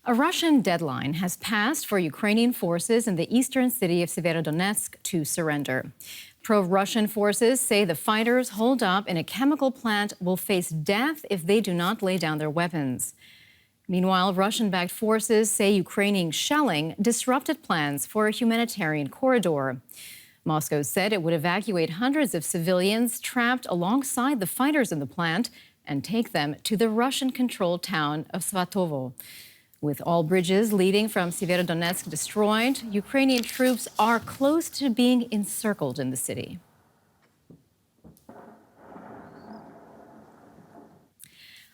A Russian deadline has passed for Ukrainian forces in the eastern city of Severodonetsk to surrender. Pro-Russian forces say the fighters holed up in a chemical plant will face death if they do not lay down their weapons. Meanwhile, Russian-backed forces say Ukrainian shelling disrupted plans for a humanitarian corridor. Moscow said it would evacuate hundreds of civilians trapped alongside the fighters in the plant and take them to the Russian-controlled town of Svatovo. With all bridges leading from Severodonetsk destroyed, Ukrainian troops are close to being encircled in the city.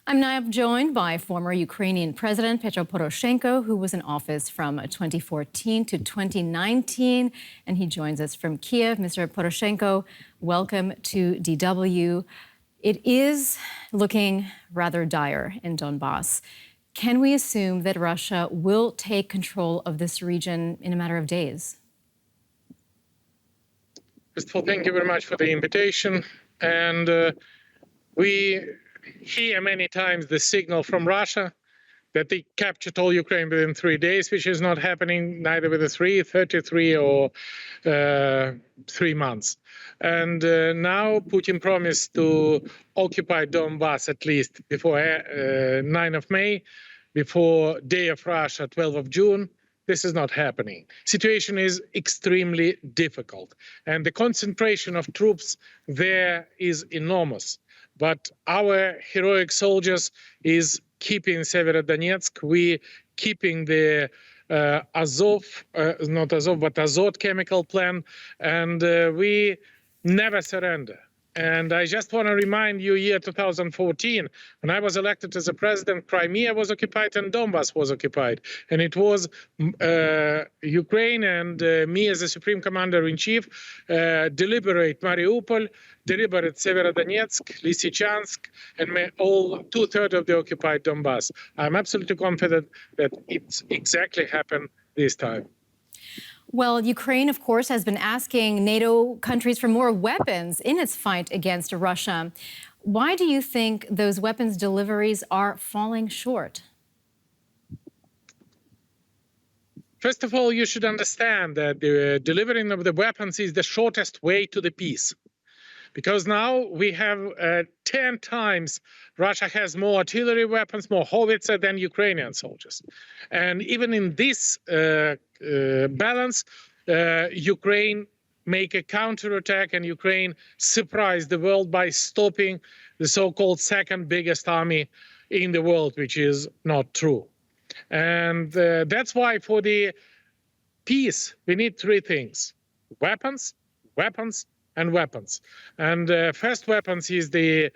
I'm now joined by former Ukrainian President Petro Poroshenko, who was in office from 2014 to 2019, and he joins us from Kyiv. Mr. Poroshenko, welcome to DW. It is looking rather dire in Donbas. Can we assume that Russia will take control of this region in a matter of days? First of all, thank you very much for the invitation. And we hear many times the signal from Russia that they captured all Ukraine within 3 days, which is not happening neither with the 33 or 3 months. And now Putin promised to occupy Donbas at least before 9 of May, before Day of Russia, 12th of June. This is not happening. Situation is extremely difficult. And the concentration of troops there is enormous. But our heroic soldiers is keeping Severodonetsk. We keeping the Azov, not Azov, but Azot chemical plant, and we never surrender. And I just want to remind you, year 2014, when I was elected as a president, Crimea was occupied and Donbas was occupied. And it was Ukraine and me as the Supreme Commander-in-Chief deliberate Mariupol, deliberate Severodonetsk, Lysychansk, and all 2/3 of the occupied Donbas. I'm absolutely confident that it's exactly happened this time. Well, Ukraine, of course, has been asking NATO countries for more weapons in its fight against Russia. Why do you think those weapons deliveries are falling short? First of all, you should understand that the delivering of the weapons is the shortest way to the peace. Because now we have 10 times Russia has more artillery weapons, more howitzer than Ukrainian soldiers. And even in this balance, Ukraine make a counterattack and Ukraine surprised the world by stopping the so-called second biggest army in the world, which is not true. And that's why for the peace, we need 3 things: weapons, weapons, and weapons. And first weapons is the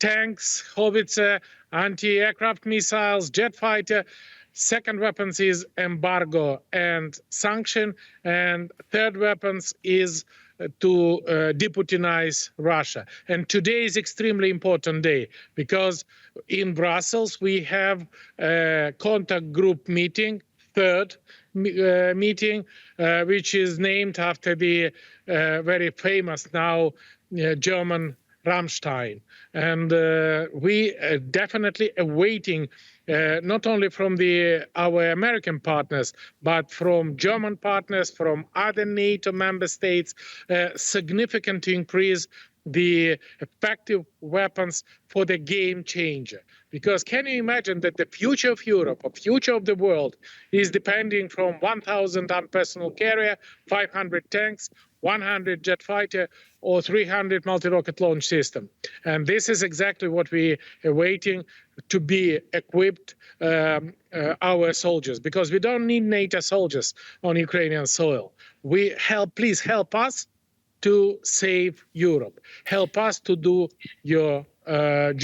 tanks, howitzer, anti-aircraft missiles, jet fighter. Second weapons is embargo and sanction. And third weapons is to deputinize Russia. And today is extremely important day because in Brussels we have a contact group meeting, third meeting, which is named after the very famous now German Rammstein. And we are definitely awaiting not only from our American partners, but from German partners, from other NATO member states, significant increase the effective weapons for the game changer. Because can you imagine that the future of Europe, the future of the world, is depending from 1,000 armed personnel carrier, 500 tanks, 100 jet fighter, or 300 multi-rocket launch system. And this is exactly what we are waiting to be equipped our soldiers, because we don't need NATO soldiers on Ukrainian soil. Please help us to save Europe. Help us to do your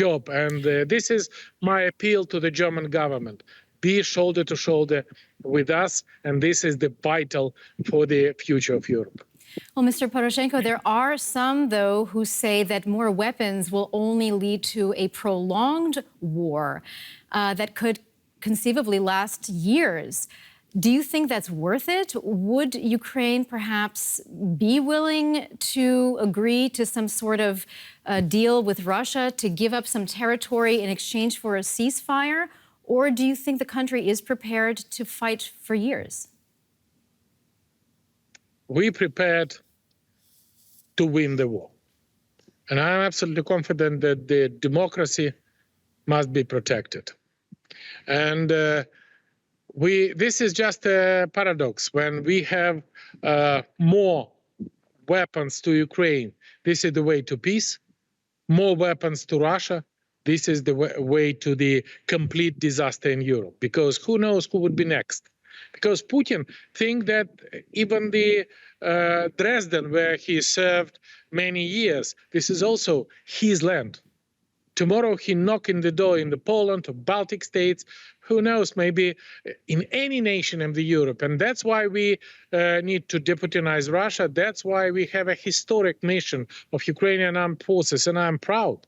job. And this is my appeal to the German government. Be shoulder to shoulder with us. And this is the vital for the future of Europe. Well, Mr. Poroshenko, there are some, though, who say that more weapons will only lead to a prolonged war that could conceivably last years. Do you think that's worth it? Would Ukraine perhaps be willing to agree to some sort of deal with Russia to give up some territory in exchange for a ceasefire? Or do you think the country is prepared to fight for years? We prepared to win the war. And I'm absolutely confident that the democracy must be protected. And this is just a paradox. When we have more weapons to Ukraine, this is the way to peace. More weapons to Russia, this is the way to the complete disaster in Europe. Because who knows who would be next? Because Putin thinks that even the Dresden, where he served many years, this is also his land. Tomorrow he knock in the door in the Poland or Baltic states, who knows, maybe in any nation of the Europe. And that's why we need to deputinize Russia. That's why we have a historic mission of Ukrainian armed forces. And I'm proud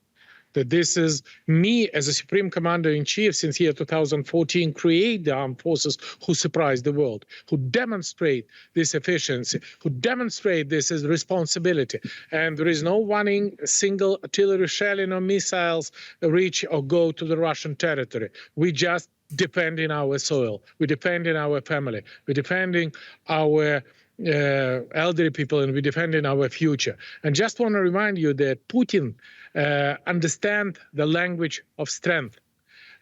that this is me as a Supreme Commander-in-Chief since year 2014 create the armed forces who surprise the world, who demonstrate this efficiency, who demonstrate this as responsibility. And there is no one single artillery shelling or missiles reach or go to the Russian territory. We just defending our soil, we're defending our family, we're defending our elderly people, and we're defending our future. And just want to remind you that Putin understands the language of strength.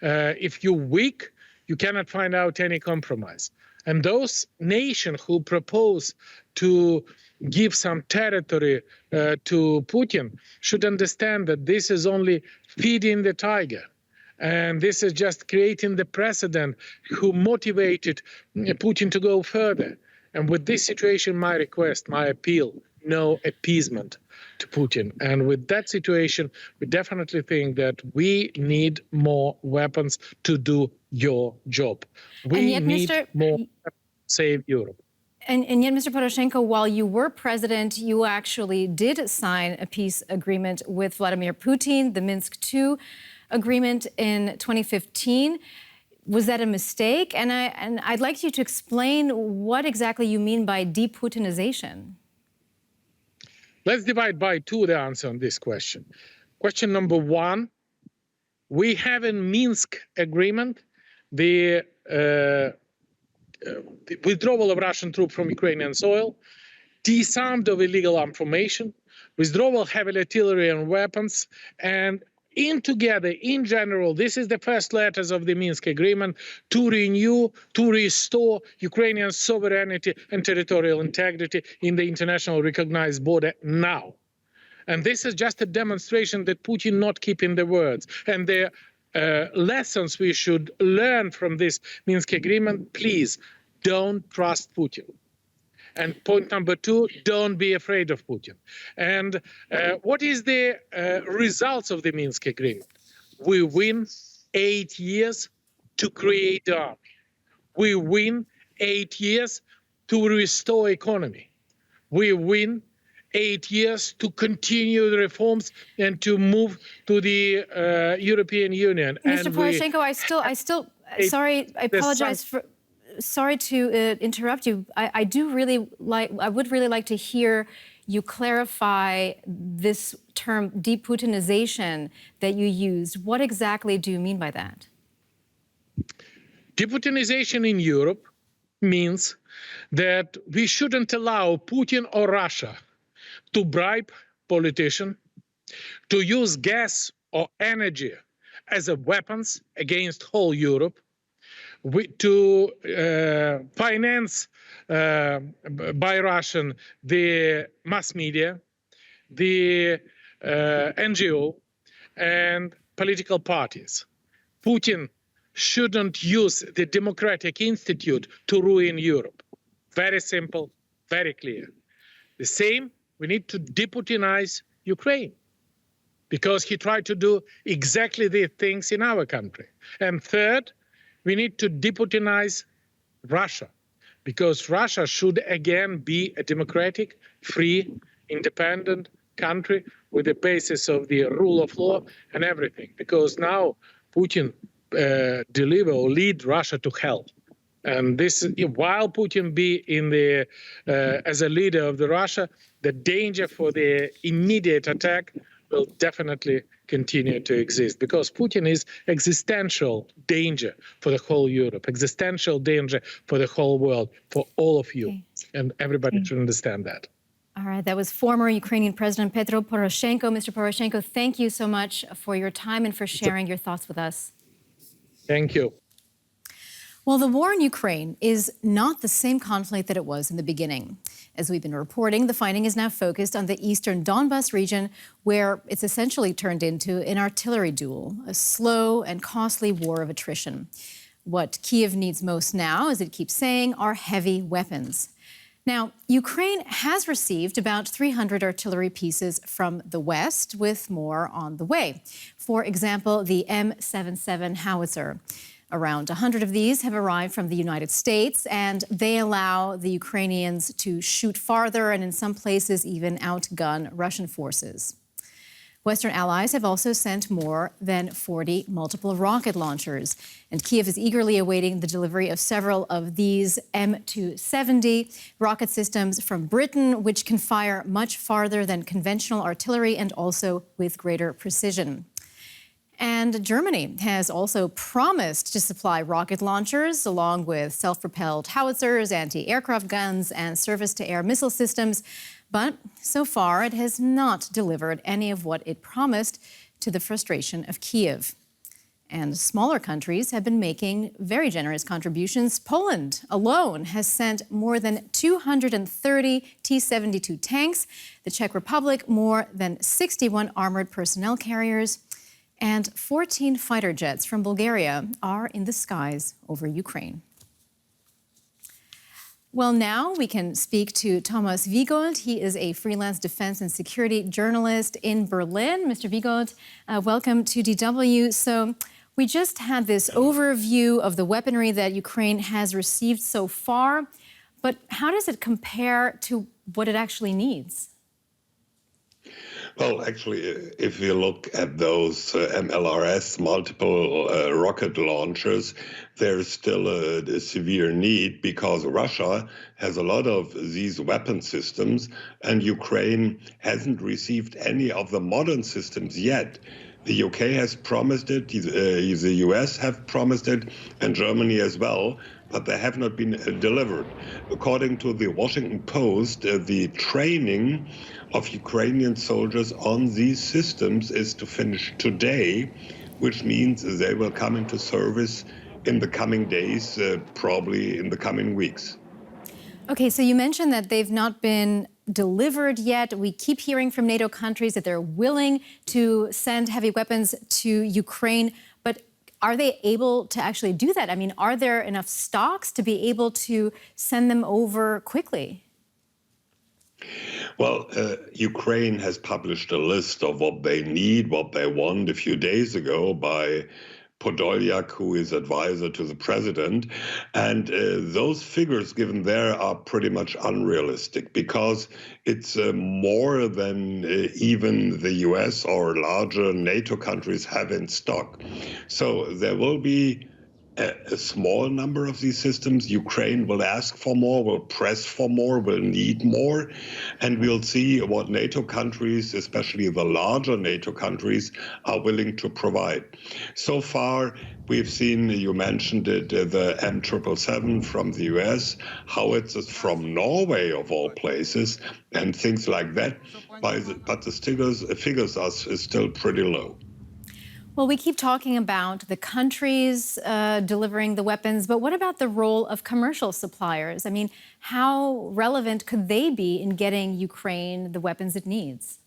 If you're weak, you cannot find out any compromise. And those nations who propose to give some territory to Putin should understand that this is only feeding the tiger. And this is just creating the precedent who motivated Putin to go further. And with this situation, my request, my appeal, no appeasement to Putin. And with that situation, we definitely think that we need more weapons to do your job. We need more weapons to save Europe. And yet, Mr. Poroshenko, while you were president, you actually did sign a peace agreement with Vladimir Putin, the Minsk II agreement in 2015. Was that a mistake? And I'd like you to explain what exactly you mean by de-Putinization. Let's divide by two the answer on this question. Question number one, we have in Minsk agreement the withdrawal of Russian troops from Ukrainian soil, disarmed of illegal armed formation, withdrawal of heavy artillery and weapons, and together, in general, this is the first letters of the Minsk agreement to renew, to restore Ukrainian sovereignty and territorial integrity in the international recognized border now. And this is just a demonstration that Putin not keeping the words. And the lessons we should learn from this Minsk agreement, please don't trust Putin. And point number two, don't be afraid of Putin. And what is the results of the Minsk agreement? We win 8 years to create the army. We win 8 years to restore economy. We win 8 years to continue the reforms and to move to the European Union. Mr. Poroshenko, sorry, I apologize for. Sorry to interrupt you. I would really like to hear you clarify this term de-Putinization that you used. What exactly do you mean by that? De-Putinization in Europe means that we shouldn't allow Putin or Russia to bribe politicians, to use gas or energy as a weapons against whole Europe, to finance by Russian the mass media, the NGO, and political parties. Putin shouldn't use the democratic institute to ruin Europe. Very simple, very clear. The same, we need to de-Putinize Ukraine, because he tried to do exactly these things in our country. And third, we need to de-Putinize Russia, because Russia should again be a democratic, free, independent country with the basis of the rule of law and everything. Because now Putin deliver or lead Russia to hell. And this, while Putin be in the as a leader of the Russia, the danger for the immediate attack will definitely continue to exist because Putin is existential danger for the whole Europe, existential danger for the whole world, for all of you. Okay. And everybody should understand that. All right, that was former Ukrainian President Petro Poroshenko. Mr. Poroshenko, thank you so much for your time and for sharing your thoughts with us. Thank you. Well, the war in Ukraine is not the same conflict that it was in the beginning. As we've been reporting, the fighting is now focused on the eastern Donbas region, where it's essentially turned into an artillery duel, a slow and costly war of attrition. What Kyiv needs most now, as it keeps saying, are heavy weapons. Now, Ukraine has received about 300 artillery pieces from the West, with more on the way. For example, the M77 howitzer. Around 100 of these have arrived from the United States, and they allow the Ukrainians to shoot farther and in some places even outgun Russian forces. Western allies have also sent more than 40 multiple rocket launchers, and Kyiv is eagerly awaiting the delivery of several of these M270 rocket systems from Britain, which can fire much farther than conventional artillery and also with greater precision. And Germany has also promised to supply rocket launchers along with self-propelled howitzers, anti-aircraft guns, and surface-to-air missile systems. But so far, it has not delivered any of what it promised, to the frustration of Kyiv. And smaller countries have been making very generous contributions. Poland alone has sent more than 230 T-72 tanks. The Czech Republic, more than 61 armored personnel carriers. And 14 fighter jets from Bulgaria are in the skies over Ukraine. Well, now we can speak to Thomas Wiegold. He is a freelance defense and security journalist in Berlin. Mr. Wiegold, welcome to DW. So we just had this overview of the weaponry that Ukraine has received so far, but how does it compare to what it actually needs? Well, actually, if you look at those MLRS, multiple rocket launchers, there's still a severe need because Russia has a lot of these weapon systems and Ukraine hasn't received any of the modern systems yet. The UK has promised it, the US have promised it, and Germany as well, but they have not been delivered. According to the Washington Post, the training of Ukrainian soldiers on these systems is to finish today, which means they will come into service in the coming days, probably in the coming weeks. Okay, so you mentioned that they've not been delivered yet. We keep hearing from NATO countries that they're willing to send heavy weapons to Ukraine, but are they able to actually do that? I mean, are there enough stocks to be able to send them over quickly? Well, Ukraine has published a list of what they need, what they want a few days ago by Podolyak, who is advisor to the president. And those figures given there are pretty much unrealistic because it's more than even the US or larger NATO countries have in stock. So there will be a small number of these systems. Ukraine will ask for more, will press for more, will need more. And we'll see what NATO countries, especially the larger NATO countries, are willing to provide. So far, we've seen, you mentioned it, the M777 from the US, howitzers from Norway, of all places, and things like that. But the figures are still pretty low. Well, we keep talking about the countries delivering the weapons, but what about the role of commercial suppliers? I mean, how relevant could they be in getting Ukraine the weapons it needs?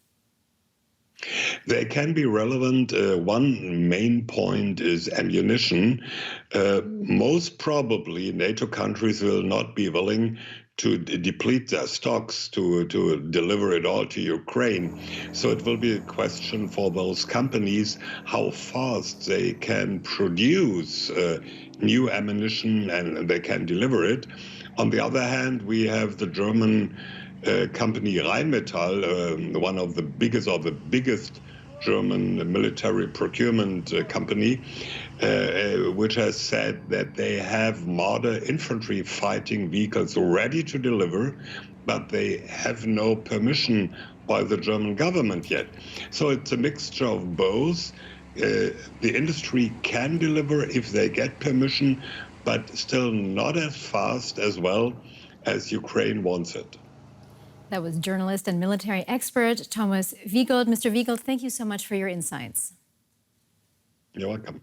They can be relevant. One main point is ammunition. Most probably, NATO countries will not be willing to deplete their stocks to deliver it all to Ukraine. So it will be a question for those companies how fast they can produce new ammunition and they can deliver it. On the other hand, we have the German company Rheinmetall, one of the biggest German military procurement company, which has said that they have modern infantry fighting vehicles ready to deliver, but they have no permission by the German government yet. So it's a mixture of both. The industry can deliver if they get permission, but still not as fast as well as Ukraine wants it. That was journalist and military expert Thomas Wiegold. Mr. Wiegold, thank you so much for your insights. You're welcome.